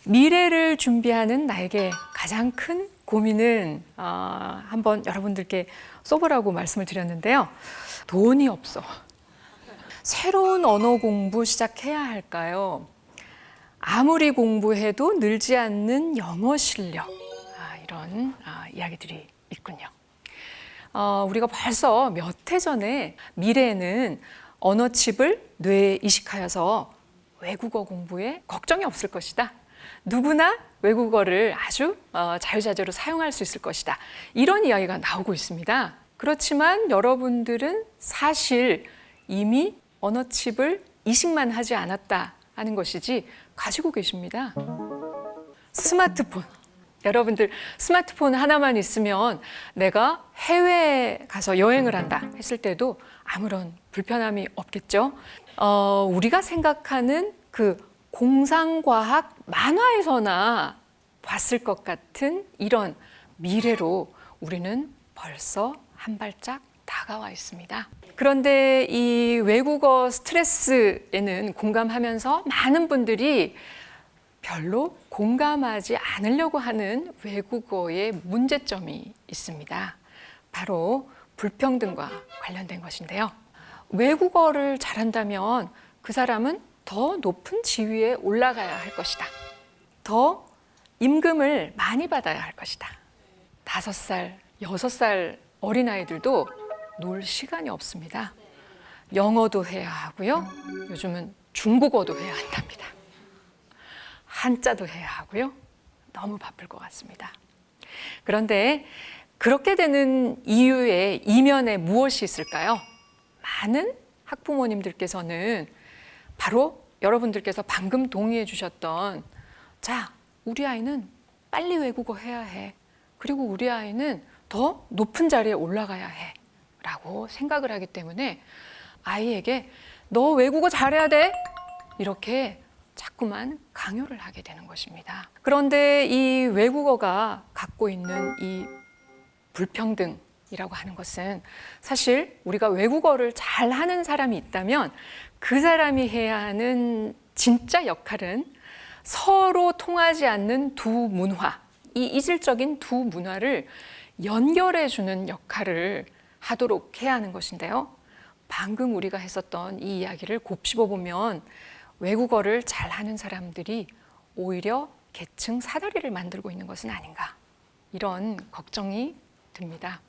미래를 준비하는 나에게 가장 큰 고민은 한번 여러분들께 써보라고 말씀을 드렸는데요. 돈이 없어. 새로운 언어 공부 시작해야 할까요? 아무리 공부해도 늘지 않는 영어 실력. 이런 이야기들이 있군요. 우리가 벌써 몇 해 전에 미래에는 언어칩을 뇌에 이식하여서 외국어 공부에 걱정이 없을 것이다. 누구나 외국어를 아주 자유자재로 사용할 수 있을 것이다. 이런 이야기가 나오고 있습니다. 그렇지만 여러분들은 사실 이미 언어칩을 이식만 하지 않았다 하는 것이지 가지고 계십니다. 스마트폰. 여러분들 스마트폰 하나만 있으면 내가 해외에 가서 여행을 한다 했을 때도 아무런 불편함이 없겠죠. 우리가 생각하는 그 공상과학 만화에서나 봤을 것 같은 이런 미래로 우리는 벌써 한 발짝 다가와 있습니다. 그런데 이 외국어 스트레스에는 공감하면서 많은 분들이 별로 공감하지 않으려고 하는 외국어의 문제점이 있습니다. 바로 불평등과 관련된 것인데요. 외국어를 잘한다면 그 사람은 더 높은 지위에 올라가야 할 것이다. 더 임금을 많이 받아야 할 것이다. 5살, 6살 어린아이들도 놀 시간이 없습니다. 영어도 해야 하고요. 요즘은 중국어도 해야 한답니다. 한자도 해야 하고요. 너무 바쁠 것 같습니다. 그런데 그렇게 되는 이유의 이면에 무엇이 있을까요? 많은 학부모님들께서는 바로 여러분들께서 방금 동의해 주셨던 자, 우리 아이는 빨리 외국어 해야 해. 그리고 우리 아이는 더 높은 자리에 올라가야 해. 라고 생각을 하기 때문에 아이에게 너 외국어 잘해야 돼. 이렇게 자꾸만 강요를 하게 되는 것입니다. 그런데 이 외국어가 갖고 있는 이 불평등이라고 하는 것은 사실 우리가 외국어를 잘하는 사람이 있다면 그 사람이 해야 하는 진짜 역할은 서로 통하지 않는 두 문화, 이 이질적인 두 문화를 연결해주는 역할을 하도록 해야 하는 것인데요. 방금 우리가 했었던 이 이야기를 곱씹어보면 외국어를 잘하는 사람들이 오히려 계층 사다리를 만들고 있는 것은 아닌가, 이런 걱정이 듭니다.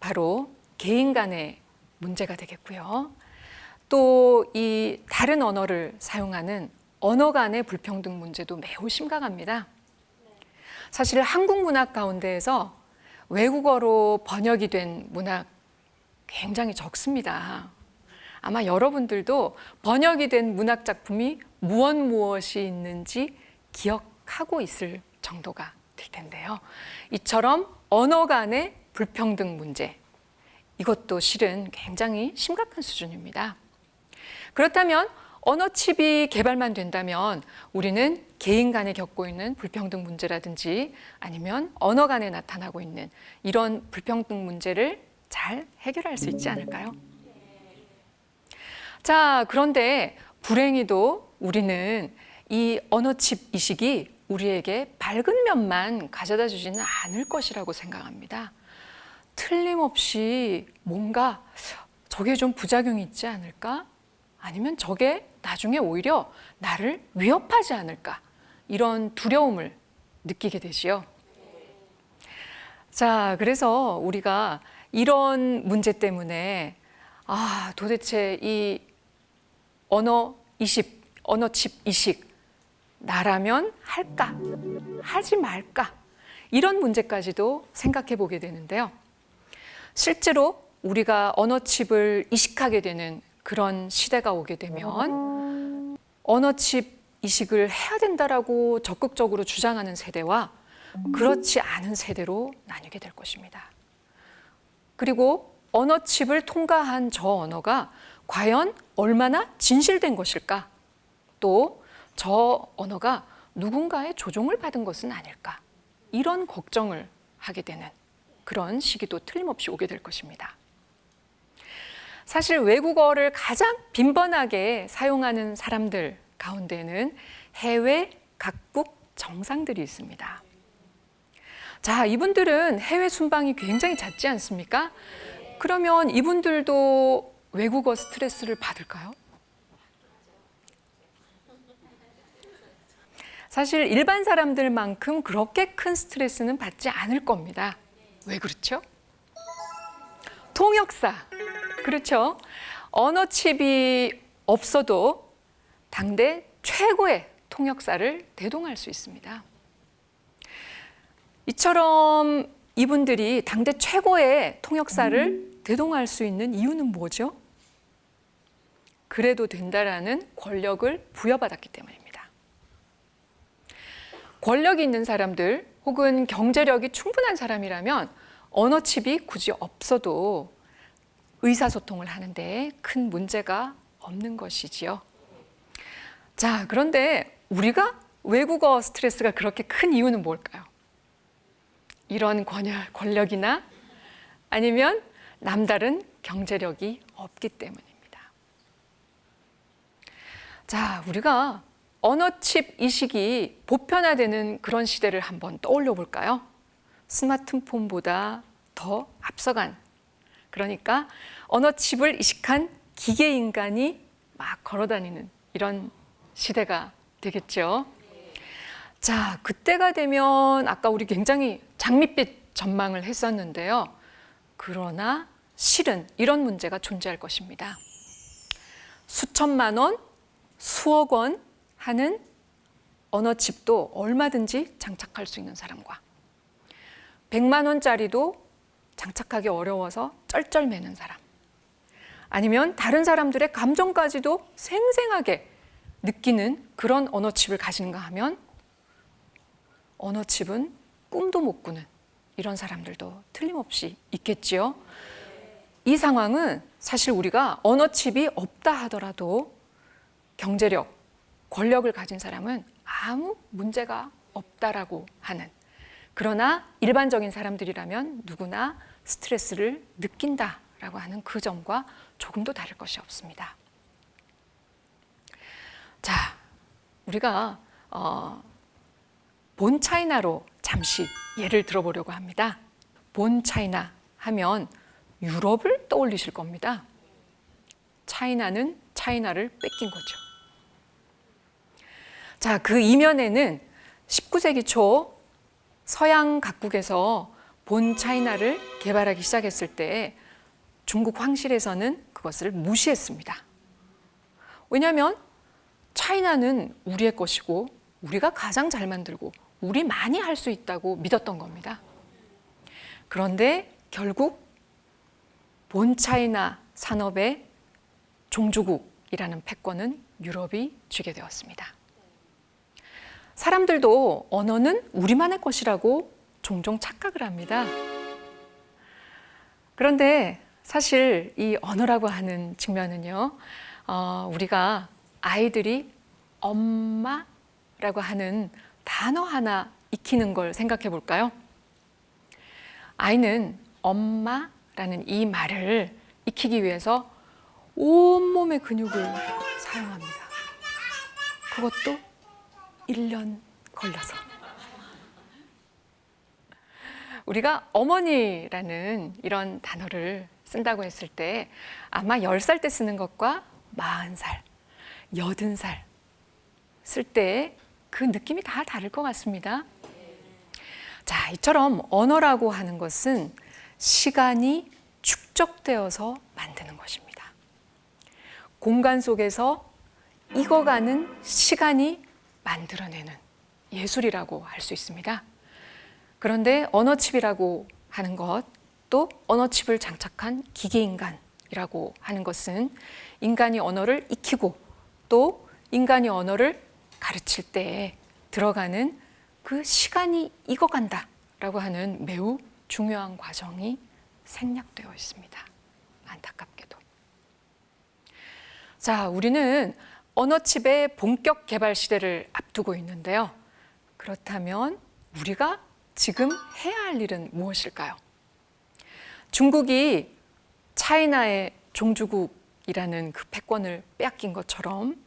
바로 개인 간의 문제가 되겠고요. 또 이 다른 언어를 사용하는 언어 간의 불평등 문제도 매우 심각합니다. 사실 한국 문학 가운데에서 외국어로 번역이 된 문학 굉장히 적습니다. 아마 여러분들도 번역이 된 문학 작품이 무엇이 있는지 기억하고 있을 정도가 될 텐데요. 이처럼 언어 간의 불평등 문제, 이것도 실은 굉장히 심각한 수준입니다. 그렇다면 언어칩이 개발만 된다면 우리는 개인 간에 겪고 있는 불평등 문제라든지 아니면 언어 간에 나타나고 있는 이런 불평등 문제를 잘 해결할 수 있지 않을까요? 자, 그런데 불행히도 우리는 이 언어칩 이식이 우리에게 밝은 면만 가져다 주지는 않을 것이라고 생각합니다. 틀림없이 뭔가 저게 좀 부작용이 있지 않을까? 아니면 저게 나중에 오히려 나를 위협하지 않을까? 이런 두려움을 느끼게 되지요. 자, 그래서 우리가 이런 문제 때문에 도대체 이 언어칩 이식 나라면 할까? 하지 말까? 이런 문제까지도 생각해 보게 되는데요. 실제로 우리가 언어칩을 이식하게 되는 그런 시대가 오게 되면 언어칩 이식을 해야 된다라고 적극적으로 주장하는 세대와 그렇지 않은 세대로 나뉘게 될 것입니다. 그리고 언어칩을 통과한 저 언어가 과연 얼마나 진실된 것일까? 또 저 언어가 누군가의 조종을 받은 것은 아닐까? 이런 걱정을 하게 되는 그런 시기도 틀림없이 오게 될 것입니다. 사실 외국어를 가장 빈번하게 사용하는 사람들 가운데는 해외 각국 정상들이 있습니다. 자, 이분들은 해외 순방이 굉장히 잦지 않습니까? 그러면 이분들도 외국어 스트레스를 받을까요? 사실 일반 사람들만큼 그렇게 큰 스트레스는 받지 않을 겁니다. 왜 그렇죠? 통역사, 그렇죠? 언어칩이 없어도 당대 최고의 통역사를 대동할 수 있습니다. 이처럼 이분들이 당대 최고의 통역사를 대동할 수 있는 이유는 뭐죠? 그래도 된다라는 권력을 부여받았기 때문입니다. 권력이 있는 사람들 혹은 경제력이 충분한 사람이라면 언어칩이 굳이 없어도 의사소통을 하는데 큰 문제가 없는 것이지요. 자, 그런데 우리가 외국어 스트레스가 그렇게 큰 이유는 뭘까요? 이런 권력이나 아니면 남다른 경제력이 없기 때문입니다. 자, 우리가 언어칩 이식이 보편화되는 그런 시대를 한번 떠올려 볼까요? 스마트폰보다 더 앞서간, 그러니까 언어칩을 이식한 기계인간이 막 걸어다니는 이런 시대가 되겠죠. 자, 그때가 되면 아까 우리 굉장히 장밋빛 전망을 했었는데요. 그러나 실은 이런 문제가 존재할 것입니다. 수천만 원, 수억 원 하는 언어칩도 얼마든지 장착할 수 있는 사람과 100만 원짜리도 장착하기 어려워서 쩔쩔매는 사람, 아니면 다른 사람들의 감정까지도 생생하게 느끼는 그런 언어칩을 가지는가 하면 언어칩은 꿈도 못 꾸는 이런 사람들도 틀림없이 있겠지요. 이 상황은 사실 우리가 언어칩이 없다 하더라도 경제력, 권력을 가진 사람은 아무 문제가 없다라고 하는, 그러나 일반적인 사람들이라면 누구나 스트레스를 느낀다라고 하는 그 점과 조금도 다를 것이 없습니다. 자, 우리가 본 차이나로 잠시 예를 들어보려고 합니다. 본 차이나 하면 유럽을 떠올리실 겁니다. 차이나는 차이나를 뺏긴 거죠. 자, 그 이면에는 19세기 초 서양 각국에서 본 차이나를 개발하기 시작했을 때 중국 황실에서는 그것을 무시했습니다. 왜냐하면 차이나는 우리의 것이고 우리가 가장 잘 만들고 우리 많이 할 수 있다고 믿었던 겁니다. 그런데 결국 본 차이나 산업의 종주국이라는 패권은 유럽이 쥐게 되었습니다. 사람들도 언어는 우리만의 것이라고 종종 착각을 합니다. 그런데 사실 이 언어라고 하는 측면은요, 우리가 아이들이 엄마라고 하는 단어 하나 익히는 걸 생각해 볼까요? 아이는 엄마라는 이 말을 익히기 위해서 온몸의 근육을 사용합니다. 그것도 1년 걸려서. 우리가 어머니라는 이런 단어를 쓴다고 했을 때 아마 10살 때 쓰는 것과 40살, 80살 쓸 때 그 느낌이 다 다를 것 같습니다. 자, 이처럼 언어라고 하는 것은 시간이 축적되어서 만드는 것입니다. 공간 속에서 익어가는 시간이 만들어내는 예술이라고 할 수 있습니다. 그런데 언어칩이라고 하는 것, 또 언어칩을 장착한 기계인간이라고 하는 것은 인간이 언어를 익히고 또 인간이 언어를 가르칠 때 들어가는 그 시간이 익어간다라고 하는 매우 중요한 과정이 생략되어 있습니다. 안타깝게도. 자, 우리는 언어칩의 본격 개발 시대를 앞두고 있는데요. 그렇다면 우리가 지금 해야 할 일은 무엇일까요? 중국이 차이나의 종주국이라는 그 패권을 빼앗긴 것처럼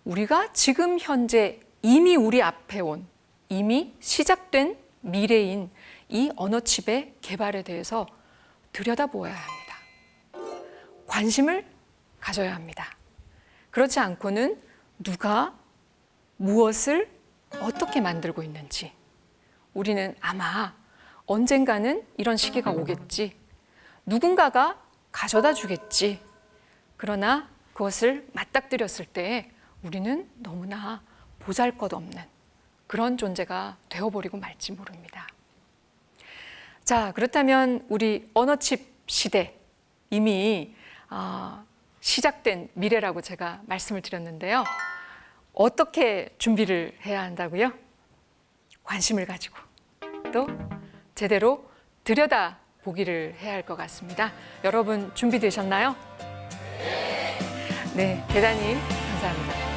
우리가 지금 현재 이미 우리 앞에 온 이미 시작된 미래인 이 언어칩의 개발에 대해서 들여다보아야 합니다. 관심을 가져야 합니다. 그렇지 않고는 누가 무엇을 어떻게 만들고 있는지 우리는 아마 언젠가는 이런 시기가 오겠지. 누군가가 가져다 주겠지. 그러나 그것을 맞닥뜨렸을 때 우리는 너무나 보잘것없는 그런 존재가 되어버리고 말지 모릅니다. 자, 그렇다면 우리 언어칩 시대 이미 시작된 미래라고 제가 말씀을 드렸는데요. 어떻게 준비를 해야 한다고요? 관심을 가지고 또 제대로 들여다보기를 해야 할 것 같습니다. 여러분 준비되셨나요? 네, 대단히 감사합니다.